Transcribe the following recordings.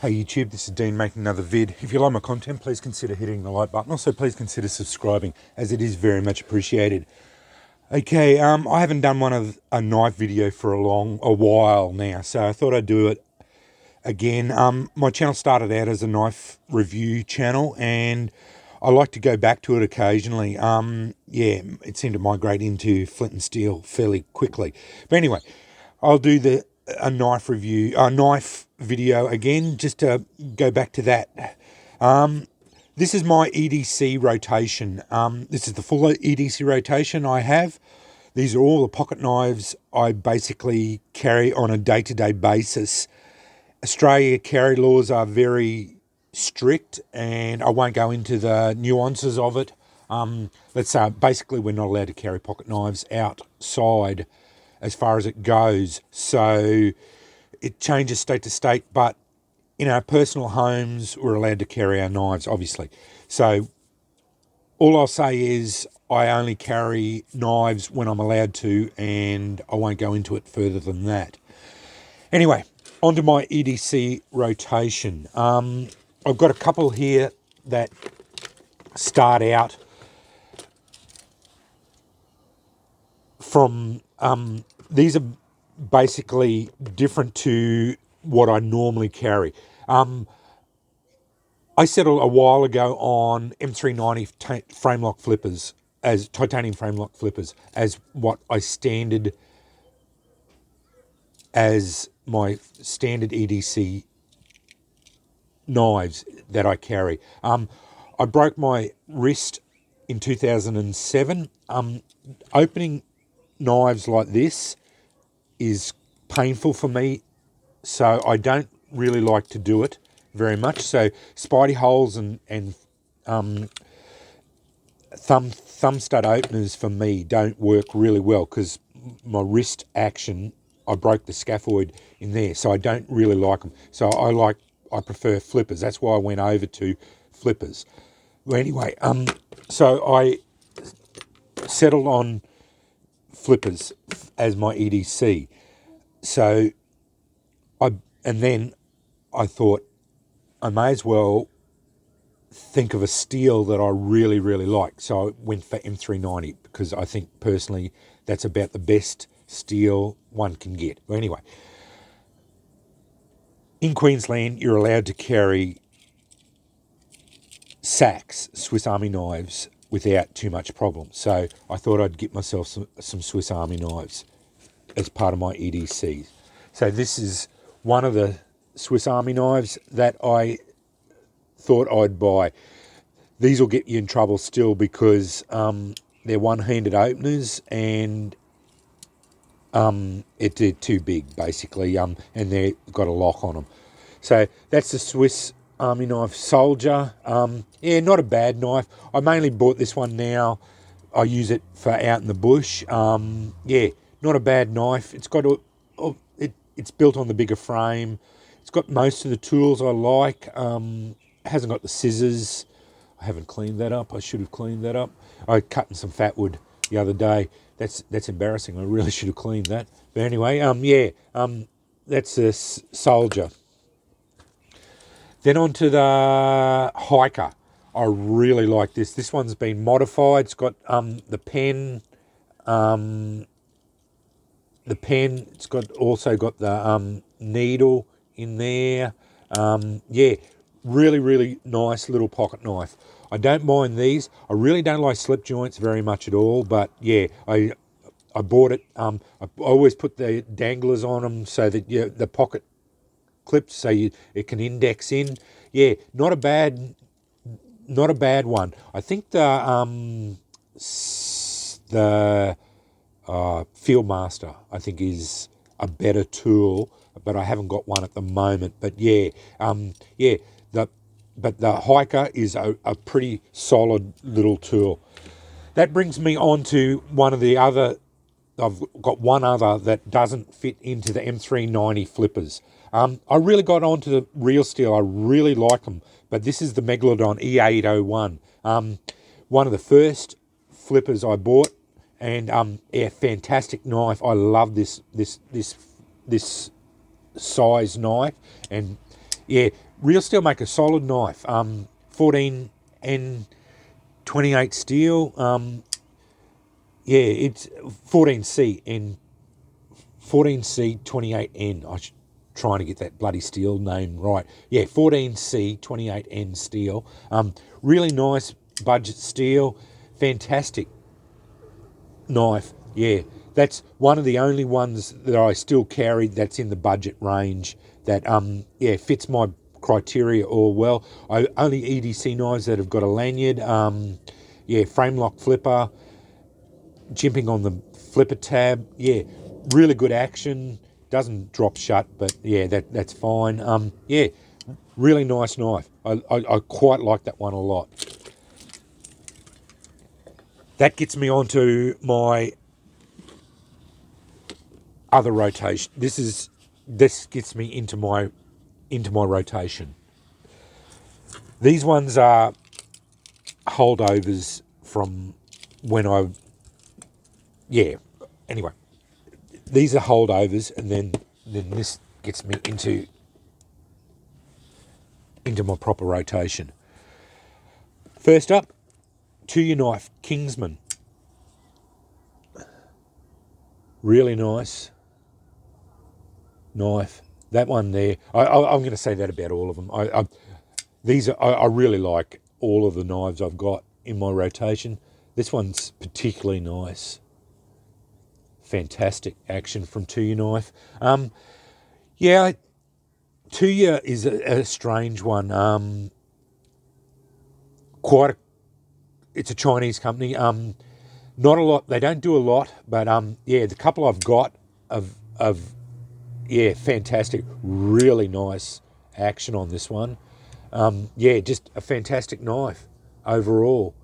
Hey YouTube, this is Dean making another vid. If you like my content, please consider hitting the like button. Also, please consider subscribing, as it is very much appreciated. Okay, I haven't done one of a knife video for a while now, so I thought I'd do it again. My channel started out as a knife review channel, and I like to go back to it occasionally. Yeah, it seemed to migrate into flint and steel fairly quickly. But anyway, I'll do a knife review, a knife video again, just to go back to that. This is my EDC rotation. This is the full EDC rotation I have. These are all the pocket knives I basically carry on a day-to-day basis. Australia carry laws are very strict, and I won't go into the nuances of it. Let's say basically we're not allowed to carry pocket knives outside as far as it goes. So it changes state to state, but in our personal homes, we're allowed to carry our knives, obviously. So all I'll say is I only carry knives when I'm allowed to, and I won't go into it further than that. Anyway, onto my EDC rotation. I've got a couple here that start out from, these are basically different to what I normally carry. I settled a while ago on M390 frame lock flippers, as titanium frame lock flippers, as what I standard as my standard EDC knives that I carry. I broke my wrist in 2007. Opening knives like this is painful for me, so I don't really like to do it very much. So spidey holes and thumb stud openers for me don't work really well, because my wrist action, I broke the scaphoid in there, so I don't really like them. So I prefer flippers. That's why I went over to flippers. Well, anyway, so I settled on flippers as my EDC. So then I thought I may as well think of a steel that I really, really like. So I went for M390, because I think personally that's about the best steel one can get. Well, anyway, in Queensland, you're allowed to carry sacks, Swiss Army knives, without too much problem. So I thought I'd get myself some Swiss Army knives as part of my EDC. So this is one of the Swiss Army knives that I thought I'd buy. These will get you in trouble still, because they're one-handed openers, and they're too big basically, and they've got a lock on them. So that's the Swiss Army knife Soldier. Yeah, not a bad knife. I mainly bought this one now. I use it for out in the bush. Yeah, not a bad knife. It's got it's built on the bigger frame. It's got most of the tools I like. It hasn't got the scissors. I haven't cleaned that up. I should have cleaned that up. I cut in some fat wood the other day. That's embarrassing. I really should have cleaned that. But anyway, yeah, that's a Soldier. Then on to the Hiker. I really like this. This one's been modified. It's got the pen. It's also got the needle in there. Yeah, really, really nice little pocket knife. I don't mind these. I really don't like slip joints very much at all, but yeah, I bought it. I always put the danglers on them so that the pocket clips, so it can index in. Yeah, not a bad one. I think the Fieldmaster, I think, is a better tool, but I haven't got one at the moment. But yeah, yeah, but the Hiker is a pretty solid little tool. That brings me on to one of the other. I've got one other that doesn't fit into the M390 flippers. I really got onto the real steel. I really like them, but this is the Megalodon E801. One of the first flippers I bought, and yeah, fantastic knife. I love this size knife, and Yeah, Real Steel make a solid knife. 14 and 28 steel. Yeah, it's 14C and 14C 28N. I should trying to get that bloody steel name right. Yeah, 14C 28N steel. Really nice budget steel. Fantastic knife. Yeah, that's one of the only ones that I still carry that's in the budget range that yeah, fits my criteria all well. I only EDC knives that have got a lanyard, yeah, frame lock flipper, jimping on the flipper tab. Yeah, really good action. Doesn't drop shut, but yeah, that's fine. Yeah, really nice knife. I quite like that one a lot. That gets me onto my other rotation. This gets me into my rotation. These ones are holdovers from when yeah. Anyway, these are holdovers, and then this gets me into my proper rotation. First up, two-year knife, Kingsman. Really nice knife. That one there, I'm going to say that about all of them. I really like all of the knives I've got in my rotation. This one's particularly nice. Fantastic action from two-year knife. Yeah, two-year is a strange one. It's a Chinese company. Not a lot. They don't do a lot, but yeah, the couple I've got of yeah, fantastic. Really nice action on this one. Yeah, just a fantastic knife overall.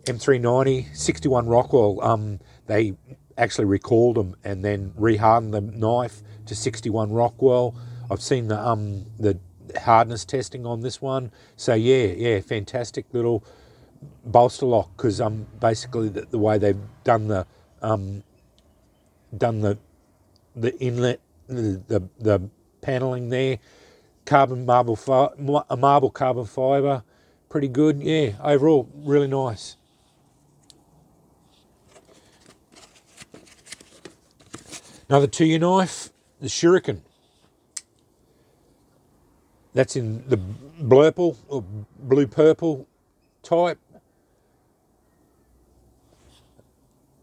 M390, 61 Rockwell. They actually recalled them and then rehardened the knife to 61 Rockwell. I've seen the hardness testing on this one. So yeah, fantastic little bolster lock, because basically the way they've done the inlet, the paneling there, marble carbon fibre, pretty good. Yeah, overall really nice. Another two-year knife, the Shuriken. That's in the blurple or blue-purple type.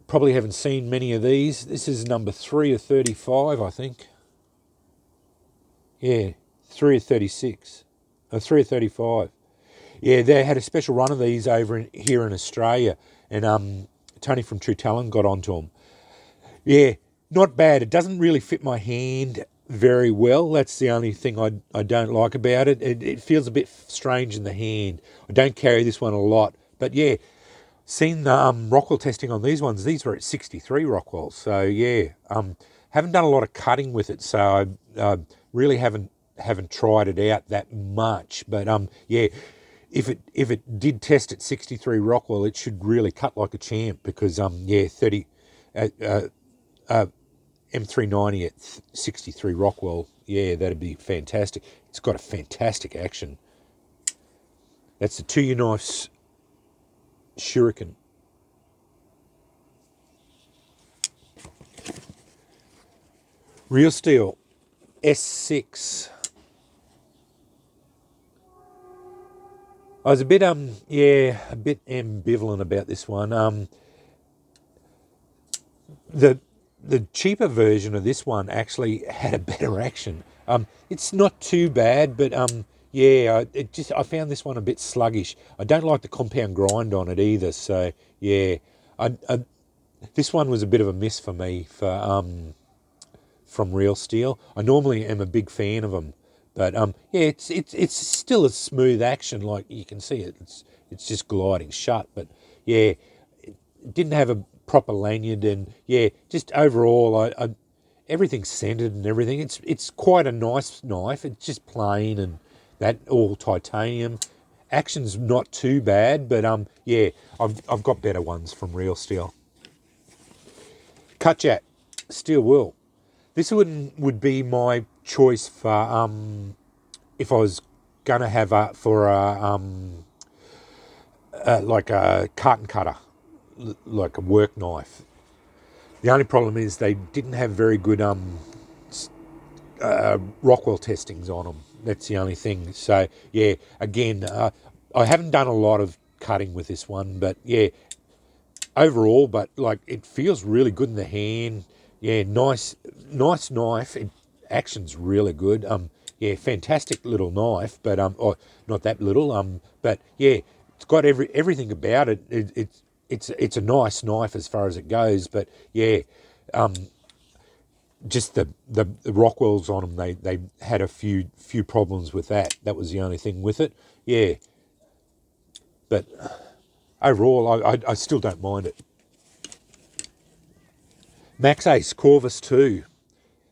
Probably haven't seen many of these. This is number 3 of 35, I think. Yeah, 3 of 36. 3 of 35. Yeah, they had a special run of these over here in Australia, and Tony from True Talent got onto them. Yeah, not bad. It doesn't really fit my hand very well. That's the only thing I don't like about it. It feels a bit strange in the hand. I don't carry this one a lot, but yeah, seen the Rockwell testing on these ones. These were at 63 Rockwell, so yeah. Haven't done a lot of cutting with it, so I really haven't tried it out that much. But yeah, if it did test at 63 Rockwell, it should really cut like a champ, because yeah, 30 M390 at 63 Rockwell, yeah, that'd be fantastic. It's got a fantastic action. That's the two-year knife's Shuriken. Real Steel S6. I was a bit yeah, a bit ambivalent about this one. The cheaper version of this one actually had a better action. It's not too bad, but yeah, I found this one a bit sluggish. I don't like the compound grind on it either. So yeah, this one was a bit of a miss for me from Real Steel. I normally am a big fan of them, but yeah, it's still a smooth action. Like you can see it's just gliding shut. But yeah, it didn't have a proper lanyard, and yeah, just overall, everything's centered and everything. It's quite a nice knife. It's just plain and that, all titanium. Action's not too bad, but yeah, I've got better ones from Real Steel. Cutjack, steel wool. This would be my choice for if I was gonna have like a carton cutter, like a work knife. The only problem is they didn't have very good Rockwell testings on them. That's the only thing. So yeah, again, I haven't done a lot of cutting with this one, but yeah, overall, but like it feels really good in the hand. Yeah, nice knife. Action's really good. Yeah, fantastic little knife, but oh, not that little. But yeah, it's got everything about it. It's a nice knife as far as it goes. But yeah, just the Rockwells on them, they had a few problems with that. That was the only thing with it. Yeah, but overall, I still don't mind it. Max Ace Corvus 2.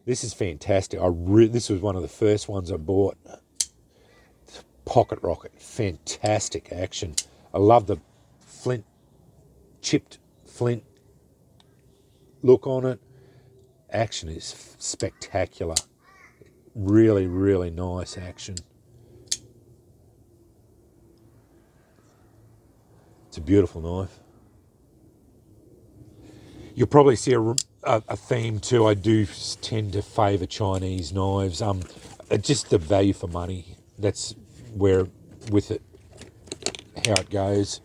This is fantastic. This was one of the first ones I bought. Pocket rocket, fantastic action. I love the chipped flint look on it. Action is spectacular. Really, really nice action. It's a beautiful knife. You'll probably see a theme too. I do tend to favour Chinese knives. Just the value for money. That's where with it, how it goes.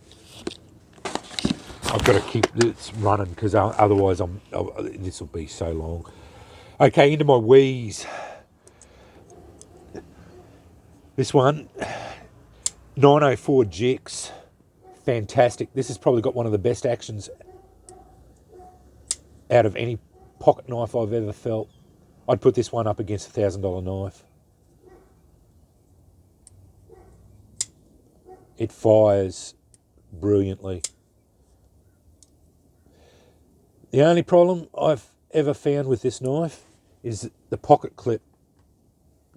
I've got to keep this running because otherwise this will be so long. Okay, into my wheeze. This one, 904 Jigs. Fantastic. This has probably got one of the best actions out of any pocket knife I've ever felt. I'd put this one up against a $1,000 knife. It fires brilliantly. The only problem I've ever found with this knife is the pocket clip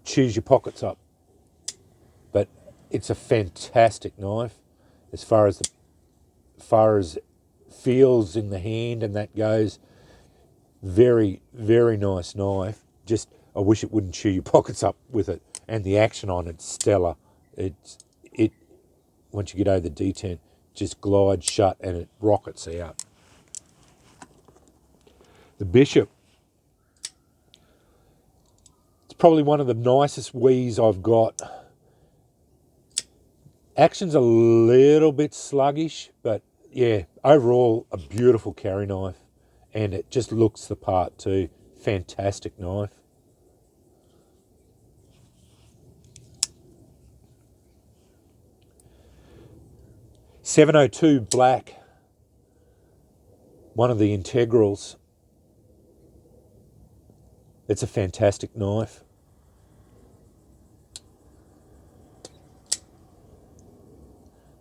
chews your pockets up. But it's a fantastic knife as far as feels in the hand and that goes. Very, very nice knife. Just I wish it wouldn't chew your pockets up with it. And the action on it's stellar. It once you get over the detent, just glides shut and it rockets out. The Bishop. It's probably one of the nicest wheeze I've got. Action's a little bit sluggish, but yeah, overall a beautiful carry knife. And it just looks the part too. Fantastic knife. .702 Black. One of the integrals. It's a fantastic knife.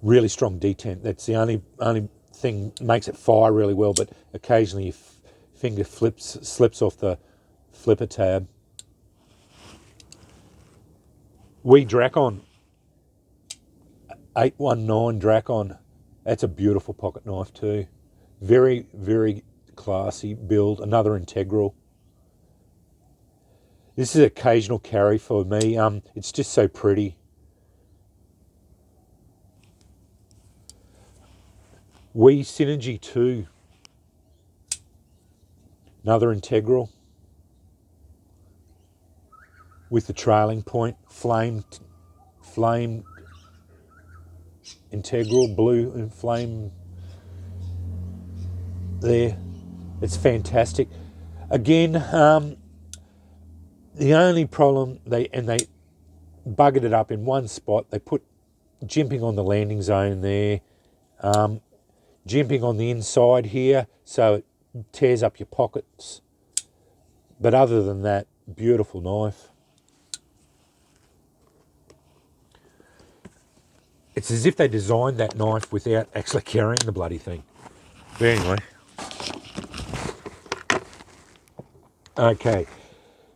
Really strong detent. That's the only thing makes it fire really well, but occasionally your finger slips off the flipper tab. Dracon 819 Dracon. That's a beautiful pocket knife too. Very, very classy build. Another integral. This is occasional carry for me. It's just so pretty. Synergy 2. Another integral. With the trailing point. Flame integral. Blue and flame there. It's fantastic. Again, the only problem, they buggered it up in one spot. They put jimping on the landing zone there, jimping on the inside here, so it tears up your pockets. But other than that, beautiful knife. It's as if they designed that knife without actually carrying the bloody thing. But anyway. Okay.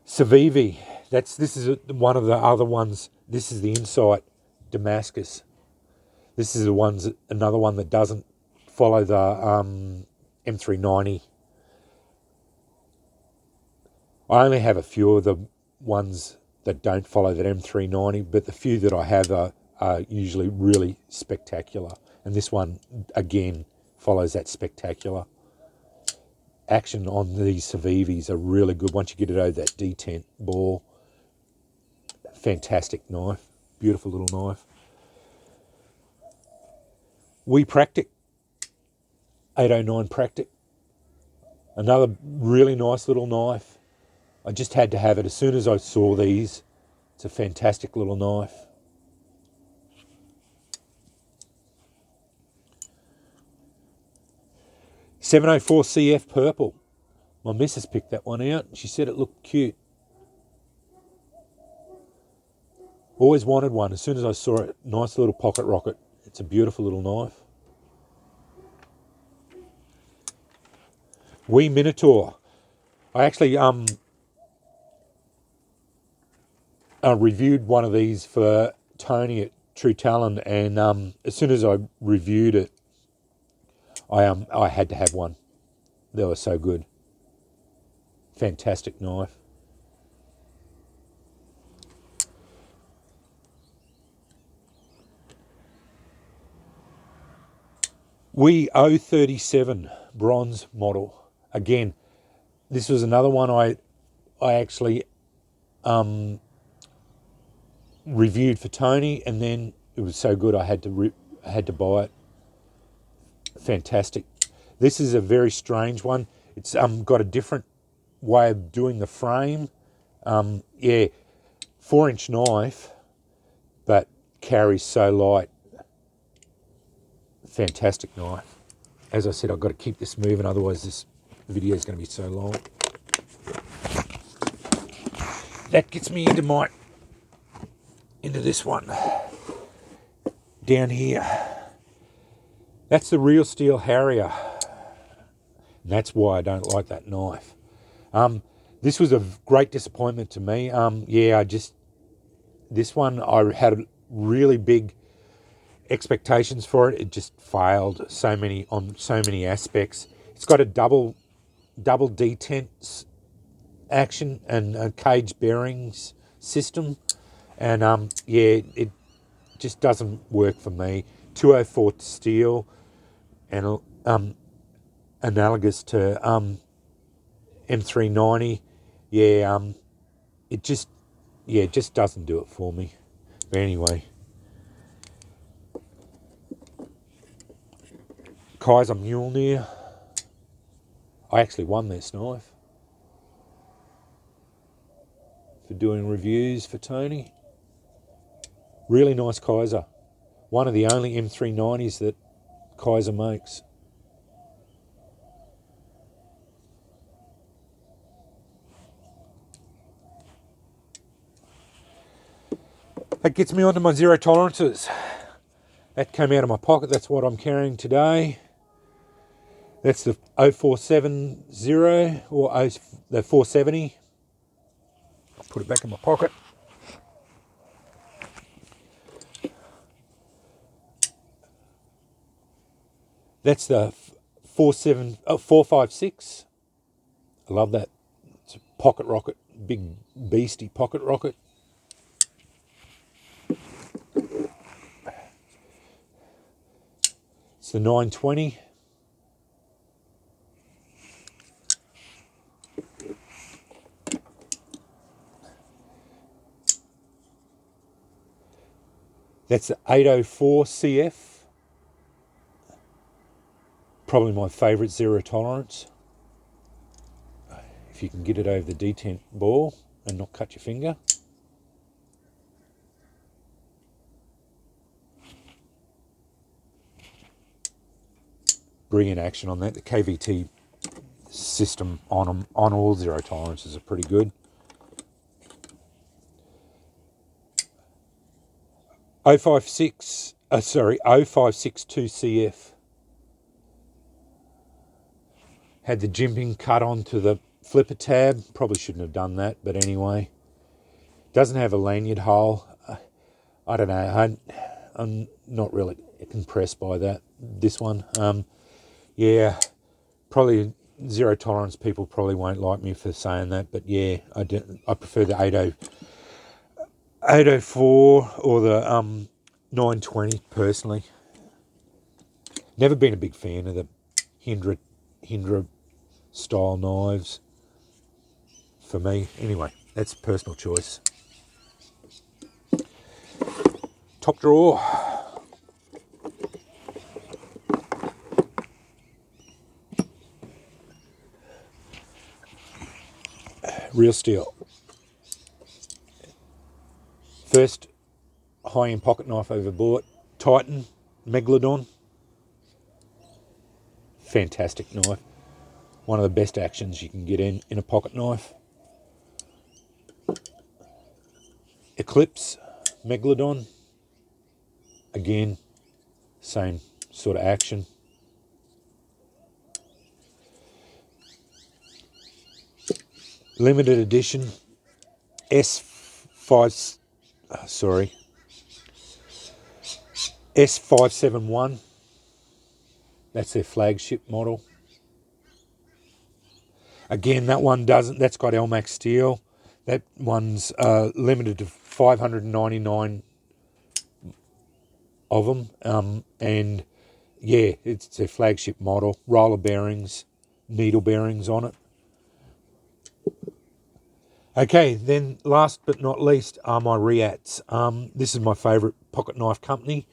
Civivi. This is one of the other ones. This is the Insight Damascus. This is another one that doesn't follow the M390. I only have a few of the ones that don't follow that M390, but the few that I have are usually really spectacular. And this one, again, follows that spectacular. Action on these Civivis are really good once you get it over that detent ball. Fantastic knife. Beautiful little knife. We Practic. 809 Practic. Another really nice little knife. I just had to have it as soon as I saw these. It's a fantastic little knife. .704 CF purple. My missus picked that one out. She said it looked cute. Always wanted one. As soon as I saw it, nice little pocket rocket. It's a beautiful little knife. Wee Minotaur. I actually reviewed one of these for Tony at True Talon, and as soon as I reviewed it, I had to have one. They were so good. Fantastic knife. We 037 bronze model. Again, this was another one I actually reviewed for Tony, and then it was so good I had to buy it. Fantastic. This is a very strange one. It's got a different way of doing the frame. Yeah, 4-inch knife, but carries so light. Fantastic knife. As I said, I've got to keep this moving, otherwise this video is going to be so long. That gets me into this one down here. That's the Real Steel Harrier. And that's why I don't like that knife. This was a great disappointment to me. Yeah, this one I had really big expectations for it. It just failed on so many aspects. It's got a double detent action and a cage bearings system, and yeah, it just doesn't work for me. 204 steel, and analogous to M390. Yeah, it just doesn't do it for me. But anyway, Kaiser Mjolnir. I actually won this knife for doing reviews for Tony. Really nice Kaiser. One of the only M390s that Kaiser makes. That gets me onto my zero tolerances. That came out of my pocket. That's what I'm carrying today. That's the 0470 or the 470. I'll put it back in my pocket. That's the 456. I love that. It's a pocket rocket, big beastie pocket rocket. It's the 920. That's the 804 CF. Probably my favourite zero tolerance. If you can get it over the detent ball and not cut your finger. Brilliant action on that. The KVT system on all zero tolerances are pretty good. 056, 0562 CF. Had the jimping cut onto the flipper tab. Probably shouldn't have done that, but anyway. Doesn't have a lanyard hole. I don't know. I'm not really impressed by that. This one. Yeah, probably zero tolerance people probably won't like me for saying that, but yeah, I prefer the 804 or the 920 personally. Never been a big fan of the Hindra style knives for me. Anyway, that's personal choice. Top drawer. Real steel. First high-end pocket knife I ever bought. Titan Megalodon. Fantastic knife. One of the best actions you can get in a pocket knife. Eclipse Megalodon. Again, same sort of action. Limited edition S571. That's their flagship model. Again, that one doesn't. That's got Elmax steel. That one's limited to 599 of them. And yeah, it's their flagship model. Roller bearings, needle bearings on it. Okay, then last but not least are my Riats. This is my favourite pocket knife company.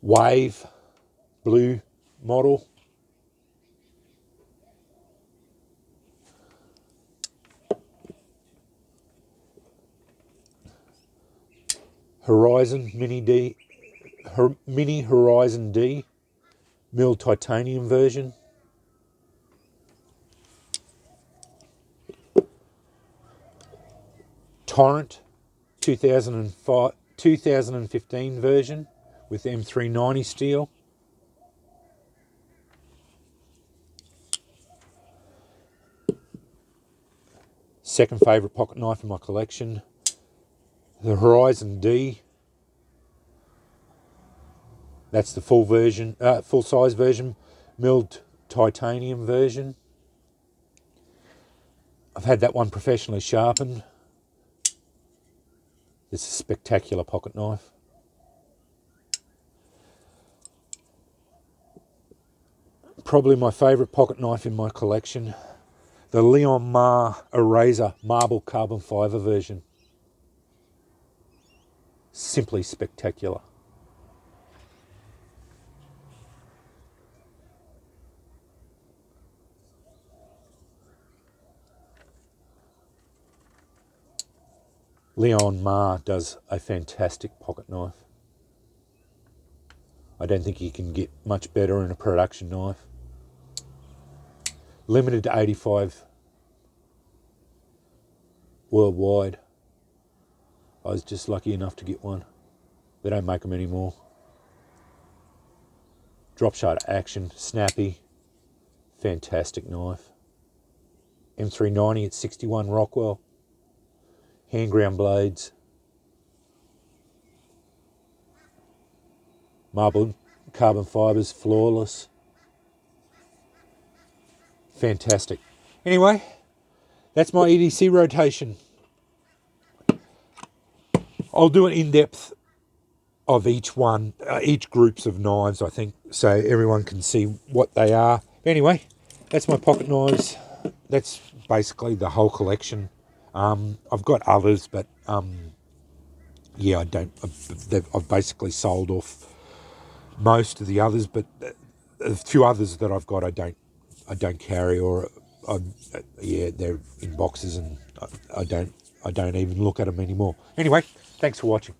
Wave blue model. Horizon Mini Horizon D milled titanium version. Torrent 2015 version with M390 steel. Second favourite pocket knife in my collection, the Horizon D. That's the full size version, milled titanium version. I've had that one professionally sharpened. This is a spectacular pocket knife. Probably my favourite pocket knife in my collection, the Leon Ma Eraser marble carbon fibre version. Simply spectacular. Leon Ma does a fantastic pocket knife. I don't think you can get much better in a production knife. Limited to 85 worldwide. I was just lucky enough to get one. They don't make them anymore. Drop shutter action, snappy, fantastic knife. M390 at 61 Rockwell. Hand ground blades. Marble carbon fibres, flawless. Fantastic. Anyway, that's my EDC rotation. I'll do an in-depth of each one, each groups of knives, I think, so everyone can see what they are. Anyway, that's my pocket knives. That's basically the whole collection. I've got others, but yeah, I don't. I've basically sold off most of the others, but a few others that I've got, I don't carry, or yeah, they're in boxes, and I don't even look at them anymore. Anyway, thanks for watching.